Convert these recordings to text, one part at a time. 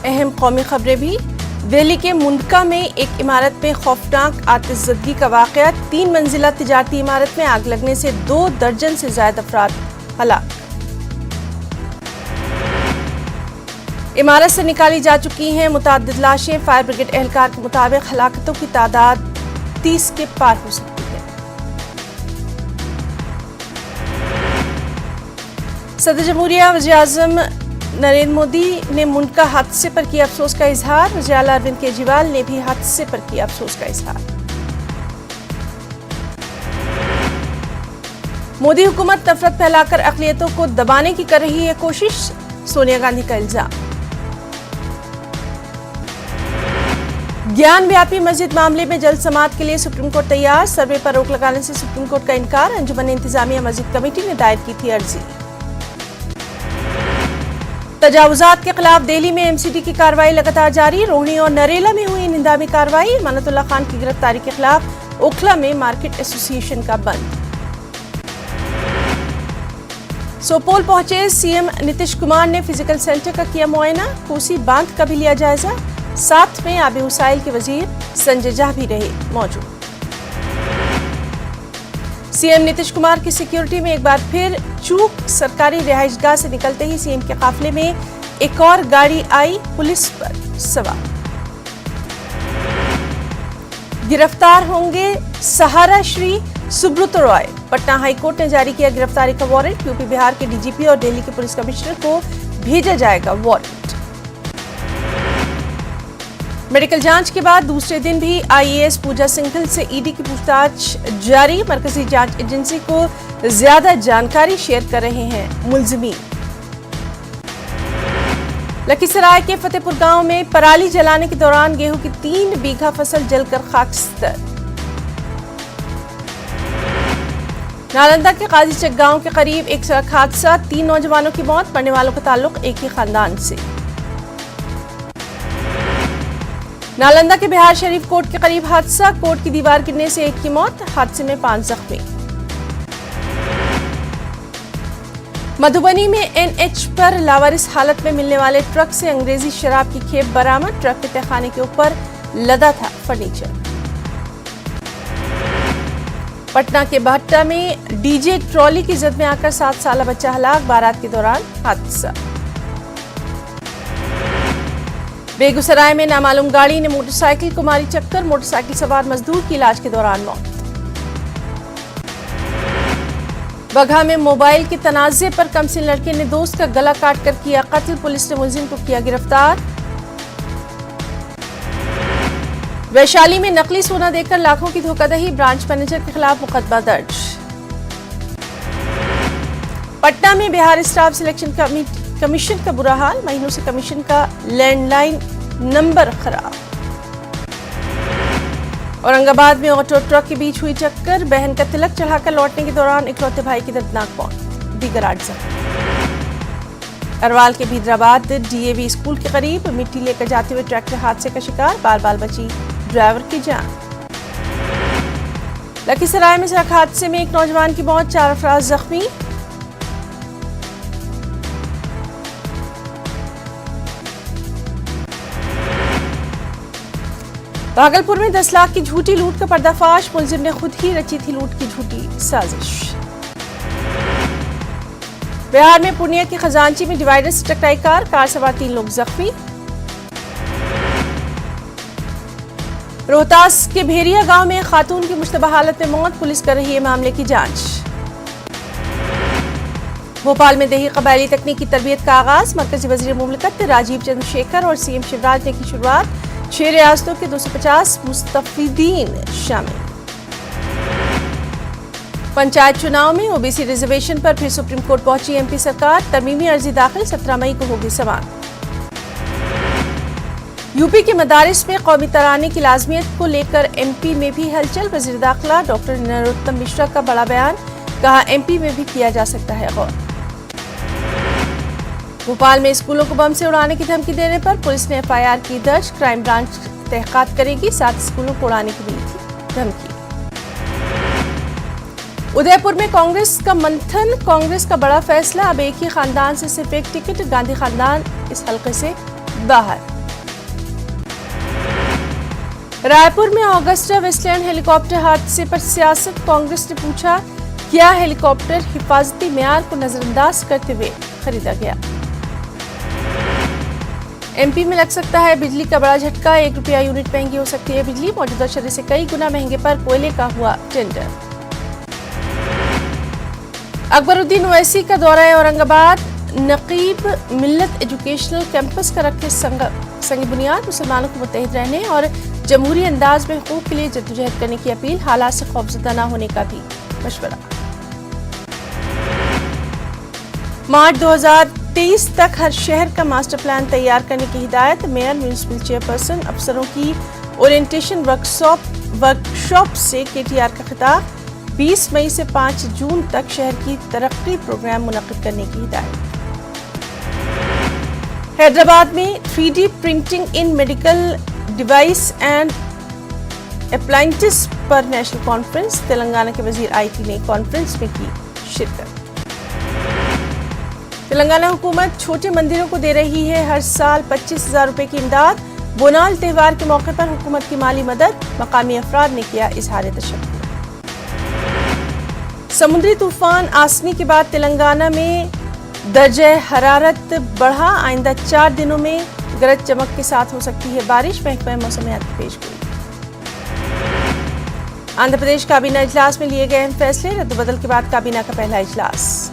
अहम कौमी खबरें भी। दिल्ली के मुंडका में एक इमारत में खौफनाक आतिशज़दगी का वाक़या। 3 मंजिला तिजारती इमारत में आग लगने से 2 दर्जन से ज्यादा अफराद हलाक। इमारत से निकाली जा चुकी हैं मुतअद्दिद लाशें। फायर ब्रिगेड एहलकार के मुताबिक हलाकतों की तादाद 30 के पार हो सकती है। सदर जमहूरिया वज़ीर आज़म नरेंद्र मोदी ने मुंडका हादसे पर किया अफसोस का इजहार। वज़ीर आला अरविंद केजरीवाल ने भी हादसे पर किया अफसोस का इजहार। मोदी हुकूमत नफरत फैलाकर अक़लियतों को दबाने की कर रही है कोशिश, सोनिया गांधी का इल्जाम। ज्ञान व्यापी मस्जिद मामले में जल्द समाअत के लिए सुप्रीम कोर्ट तैयार। सर्वे पर रोक लगाने से सुप्रीम कोर्ट का इनकार। अंजुमन इंतजामिया मस्जिद कमेटी ने दायर की थी अर्जी। तजावुजात के खिलाफ दिल्ली में एमसीडी की कार्रवाई लगातार जारी। रोहिणी और नरेला में हुई निंदामी कार्रवाई। अमानतुल्लाह खान की गिरफ्तारी के खिलाफ ओखला में मार्केट एसोसिएशन का बंद। सोपोल पहुंचे सीएम नीतीश कुमार ने फिजिकल सेंटर का किया मुआयना। कोसी बांध का भी लिया जायजा। साथ में आबी वसाइल के वजीर संजय झा भी रहे मौजूद। सीएम नीतीश कुमार की सिक्योरिटी में एक बार फिर चूक। सरकारी रिहाइशगाह से निकलते ही सीएम के काफिले में एक और गाड़ी आई, पुलिस पर सवार। गिरफ्तार होंगे सहारा श्री सुब्रत रॉय। पटना हाईकोर्ट ने जारी किया गिरफ्तारी का वारंट। यूपी बिहार के डीजीपी और दिल्ली के पुलिस कमिश्नर को भेजा जाएगा वारंट। मेडिकल जांच के बाद दूसरे दिन भी आईएएस पूजा सिंघल से ईडी की पूछताछ जारी। मरकजी जांच एजेंसी को ज्यादा जानकारी शेयर कर रहे हैं मुलजिमीन। लखीसराय के फतेहपुर गांव में पराली जलाने के दौरान गेहूं की 3 बीघा फसल जलकर खाकस्तर। नालंदा के काजीचक गांव के करीब एक सड़क हादसा। 3 नौजवानों की मौत। मरने वालों का ताल्लुक एक ही खानदान से। नालंदा के बिहार शरीफ कोर्ट के करीब हादसा। कोर्ट की दीवार गिरने से एक की मौत। हादसे में 5 जख्मी। मधुबनी में एनएच पर लावारिस हालत में मिलने वाले ट्रक से अंग्रेजी शराब की खेप बरामद। ट्रक के तहखाने के ऊपर लदा था फर्नीचर। पटना के भट्टा में डीजे ट्रॉली की जद में आकर 7 साला बच्चा हलाक। बारात के दौरान हादसा। बेगूसराय में नामालूम गाड़ी ने मोटरसाइकिल को मारी चक्कर। मोटरसाइकिल सवार मजदूर की इलाज के दौरान मौत। बगहा में मोबाइल के तनाजे पर कमसिन लड़के ने दोस्त का गला काट कर किया कत्ल। पुलिस ने मुलजिम को किया गिरफ्तार। वैशाली में नकली सोना देकर लाखों की धोखाधड़ी। ब्रांच मैनेजर के खिलाफ मुकदमा दर्ज। पटना में बिहार स्टाफ सिलेक्शन कमीशन का बुरा हाल। महीनों से कमीशन का लैंडलाइन नंबर खराब। औरंगाबाद में ऑटो ट्रक के बीच हुई टक्कर। बहन का तिलक चढ़ाकर लौटने के दौरान इकलौते भाई की दर्दनाक मौत। दीगर 8 जख्मी। अरवाल के भीदराबाद डीएवी स्कूल के करीब मिट्टी लेकर जाते हुए ट्रैक्टर हादसे का शिकार। बाल बची ड्राइवर की जान। लखीसराय में सड़क हादसे में एक नौजवान की मौत। 4 अफराद जख्मी। भागलपुर में 10 लाख की झूठी लूट का पर्दाफाश। मुलजिम ने खुद ही रची थी लूट की झूठी साजिश। बिहार में पूर्णिया के खजांची में डिवाइडर से टकराई कार सवार 3 लोग जख्मी। रोहतास के भेरिया गांव में खातून की मुश्तबा हालत में मौत। पुलिस कर रही है मामले की जांच। भोपाल में देही कबायली तकनीक की तरबियत का आगाज। मरकजी वजीर मुमलिकत राजीव चंद्रशेखर और सीएम शिवराज ने की शुरुआत। 6 रियासतों के 250 मुस्तफीदीन शामिल। पंचायत चुनाव में ओबीसी रिजर्वेशन पर फिर सुप्रीम कोर्ट पहुंची एमपी सरकार। तरमीमी अर्जी दाखिल 17 मई को होगी समाअत। यूपी के मदारिस में कौमी तराने की लाजमियत को लेकर एमपी में भी हलचल। वजीर दाखिला डॉक्टर नरोत्तम मिश्रा का बड़ा बयान। कहा एमपी में भी किया जा सकता है गौर। भोपाल में स्कूलों को बम से उड़ाने की धमकी देने पर पुलिस ने एफआईआर की दर्ज। क्राइम ब्रांच तहकीकात करेगी। 7 स्कूलों को उड़ाने की दी थी धमकी। उदयपुर में कांग्रेस का मंथन। कांग्रेस का बड़ा फैसला। अब एक ही खानदान से सिर्फ एक टिकट। गांधी खानदान इस हल्के से बाहर। रायपुर में ऑगस्टा वेस्टलैंड हेलीकॉप्टर हादसे पर सियासत। कांग्रेस ने पूछा क्या हेलीकॉप्टर हिफाजती मेयार को नजरअंदाज करते हुए खरीदा गया। एमपी में लग सकता है बिजली का बड़ा झटका, ₹1 यूनिट महंगी हो सकती है बिजली। मौजूदा शरह से कई गुना महंगे पर कोयले का हुआ टेंडर। अकबरुद्दीन ओवैसी का दौरा है औरंगाबाद। नकीब मिल्लत एजुकेशनल कैंपस का रखे संग बुनियाद। मुसलमानों को मुत्तहिद रहने और जमहूरी अंदाज में हुकूक के लिए जद्दोजहद करने की अपील। हालात से खौफजदा न होने का भी मशवरा। मार्च 2023 तक हर शहर का मास्टर प्लान तैयार करने की हिदायत। मेयर, म्यूनिसिपल चेयरपर्सन, अफसरों की ओरिएंटेशन वर्कशॉप से केटीआर का खिताब। 20 मई से 5 जून तक शहर की तरक्की प्रोग्राम मुनक्किद करने की हिदायत। हैदराबाद में 3D printing in medical device and appliances पर नेशनल कॉन्फ्रेंस। तेलंगाना के वजीर IT ने कॉन्फ्रेंस में की शिरकत। तेलंगाना हुकूमत छोटे मंदिरों को दे रही है हर साल 25,000 रुपए की इमदाद। बोनाल त्यौहार के मौके पर हुकूमत की माली मदद। मकामी अफराद ने किया इजहार तशक्कुर। समुद्री तूफान आसनी के बाद तेलंगाना में दर्जे हरारत बढ़ा। आइंदा 4 दिनों में गरज चमक के साथ हो सकती है बारिश। महकमा मौसमियात की पेशगोई। आंध्र प्रदेश काबीना इजलास में लिए गए अहम फैसले। रद्दबदल के बाद काबीना का पहला इजलास।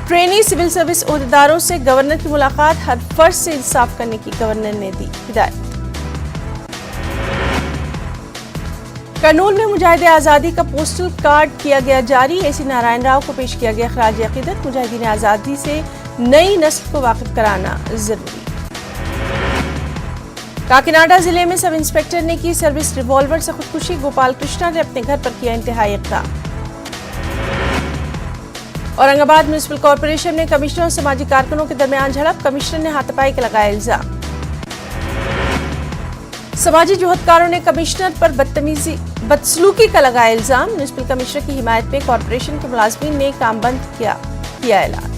ट्रेनी सिविल सर्विस ओहदेदारों से गवर्नर की मुलाकात। हर फर्ज से इंसाफ करने की गवर्नर ने दी हिदायत। कर्नूल में मुजाहिदे आज़ादी का पोस्टल कार्ड किया गया जारी। AC नारायण राव को पेश किया गया खराज अकीदत। मुजाहिदीन आज़ादी से नई नस्ल को वाकिफ कराना जरूरी। काकीनाडा जिले में सब इंस्पेक्टर ने की सर्विस रिवॉल्वर से खुदकुशी। गोपाल कृष्णा ने अपने घर पर किया इंतहाई इक़दाम। औरंगाबाद म्यूनिसिपल कॉर्पोरेशन में कमिश्नर और समाजी कारकुनों के दरमियान झड़प। कमिश्नर ने हाथापाई का लगाया इल्जाम। समाजी जुहदकारों ने कमिश्नर पर बदसलूकी का लगाया इल्जाम। म्यूनिसिपल कमिश्नर की हिमायत में कॉर्पोरेशन के मुलाजमीन ने काम बंद किया ऐलान।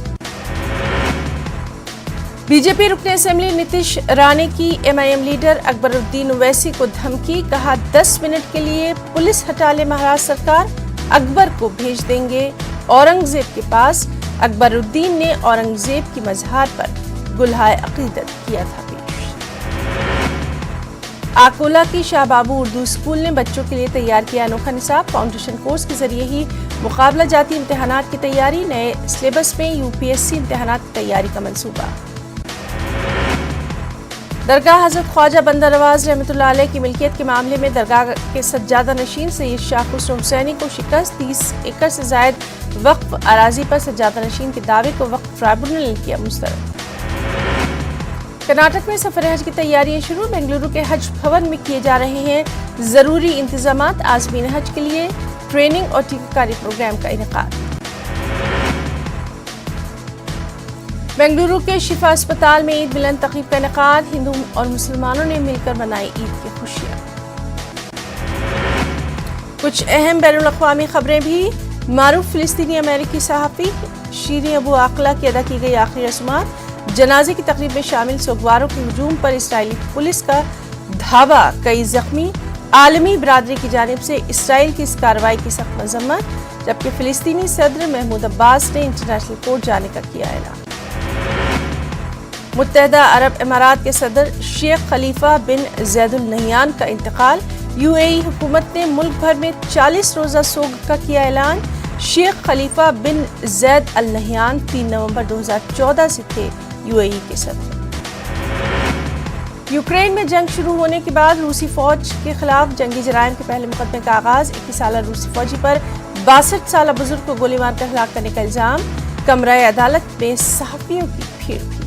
बीजेपी रुकने असेंबली नीतीश राणे की MIM लीडर अकबरुद्दीन ओवैसी को धमकी। कहा 10 मिनट के लिए पुलिस हटा ले महाराष्ट्र सरकार, अकबर को भेज देंगे औरंगजेब के पास। अकबरुद्दीन ने औरंगजेब की मजहार पर गुलहाए अकीदत किया था पेश। आकोला की शाहबाबू उर्दू स्कूल ने बच्चों के लिए तैयार किया अनोखा निसाब। फाउंडेशन कोर्स के जरिए ही मुकाबला जाती इम्तिहानात की तैयारी। नए सिलेबस में UPSC इम्तिहानात की तैयारी का मंसूबा। दरगाह हजरत ख्वाजा बंदर नवाज रहमतुल्लाह अलैह की मिल्कियत के मामले में दरगाह के सज्जादा नशीन सैयद शाह खुसरो हुसैनी को शिकस्त। 30 एकड़ से जायद वक्फ अराजी पर सज्जादा नशीन के दावे को वक्फ ट्राइब्यूनल ने किया मुस्तरद। कर्नाटक में सफर हज की तैयारियां शुरू। बेंगलुरु के हज भवन में किए जा रहे हैं जरूरी इंतजामात। आज़मीन हज के लिए ट्रेनिंग और टीकाकारी प्रोग्राम का इनेकाद। बेंगलुरु के शिफा अस्पताल में ईद मिलन तकरीब का इनेकाद। हिंदू और मुसलमानों ने मिलकर मनाई ईद की खुशियां। कुछ अहम बैनुल अक़वामी खबरें भी। मारूफ फिलिस्तीनी अमेरिकी सहाफ़ी शीरीन अबू आकला की अदा की गई आखिरी रस्मात। जनाजे की तकरीब में शामिल सोगवारों के हुजूम पर इस्राएली पुलिस का धावा। कई जख्मी। आलमी बिरादरी की जानिब से इसराइल की इस कार्रवाई की सख्त मजम्मत। जबकि फिलिस्तीनी सदर महमूद अब्बास ने इंटरनेशनल कोर्ट जाने का किया ऐलान। मुत्तहदा अरब इमारात के सदर शेख खलीफा बिन जैद अल नहयान का इंतकाल। UAE हुकूमत ने मुल्क भर में 40 रोज़ा सोग का किया ऐलान। शेख खलीफा बिन जैद अल नहयान 3 नवंबर 2014 से थे UAE के सदर। यूक्रेन में जंग शुरू होने के बाद रूसी फौज के खिलाफ जंगी जराइम के पहले मुकदमे का आगाज। 21 साल रूसी फौजी पर 62 साल बुजुर्ग को गोली मारकर हलाक करने का इल्जाम। कमरा अदालत में सहाफियों की भीड़ भी।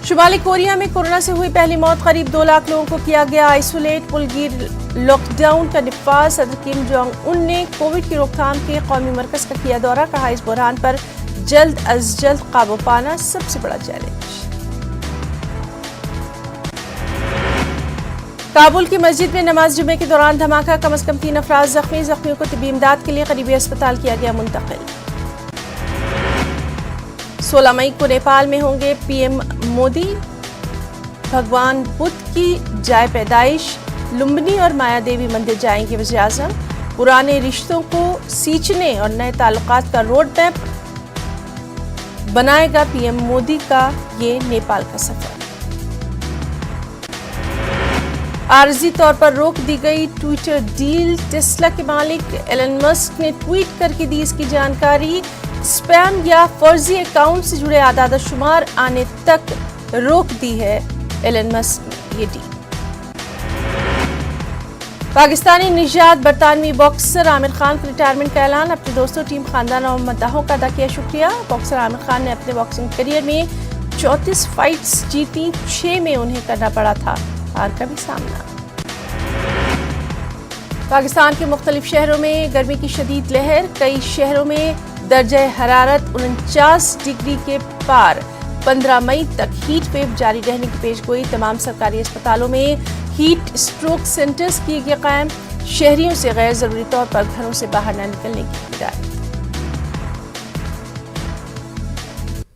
शुमाली कोरिया में कोरोना से हुई पहली मौत। करीब 2 लाख लोगों को किया गया आइसोलेट। मुल्कगीर लॉकडाउन का नफाज। सदर किम जोंग उन ने कोविड की रोकथाम के कौमी मरकज का किया दौरा। कहा इस बुरहान पर जल्द अज जल्द काबू पाना सबसे बड़ा चैलेंज। काबुल की मस्जिद में नमाज जुमे के दौरान धमाका। कम से कम 3 अफराद जख्मी। जख्मियों को तिब्बी इमदाद के लिए करीबी अस्पताल किया गया मुंतकिल। 16 मई को नेपाल में होंगे PM मोदी। भगवान बुद्ध की जाए पैदाइश, लुम्बिनी और माया देवी मंदिर जाएंगे वज़ीर आज़म। पुराने रिश्तों को सींचने और नए ताल्लुकात का रोड मैप बनाएगा पीएम मोदी का ये नेपाल का सफर। आर्जी तौर पर रोक दी गई ट्विटर डील, टेस्ला के मालिक एलन मस्क ने ट्वीट करके दी इसकी जानकारी। स्पैम या फर्जी अकाउंट से जुड़े आदाद शुमार आने तक रोक दी है एलन मस्क ने ये डील। पाकिस्तानी निजात बरतानवी बॉक्सर आमिर खान के रिटायरमेंट का ऐलान। अपने दोस्तों, टीम, खानदान और मद्दाहों का अदा किया शुक्रिया। बॉक्सर आमिर खान ने अपने बॉक्सिंग करियर में 34 फाइट्स जीती, 6 में उन्हें करना पड़ा था हार का भी सामना। पाकिस्तान के मुख्तलिफ शहरों में गर्मी की शदीद लहर, कई शहरों में दर्जा हरारत 49 डिग्री के पार। 15 मई तक हीट वेव जारी रहने की पेशगोई। तमाम सरकारी अस्पतालों में हीट स्ट्रोक सेंटर्स किए गए कायम। शहरियों से गैर जरूरी तौर पर घरों से बाहर न निकलने की हिदायत।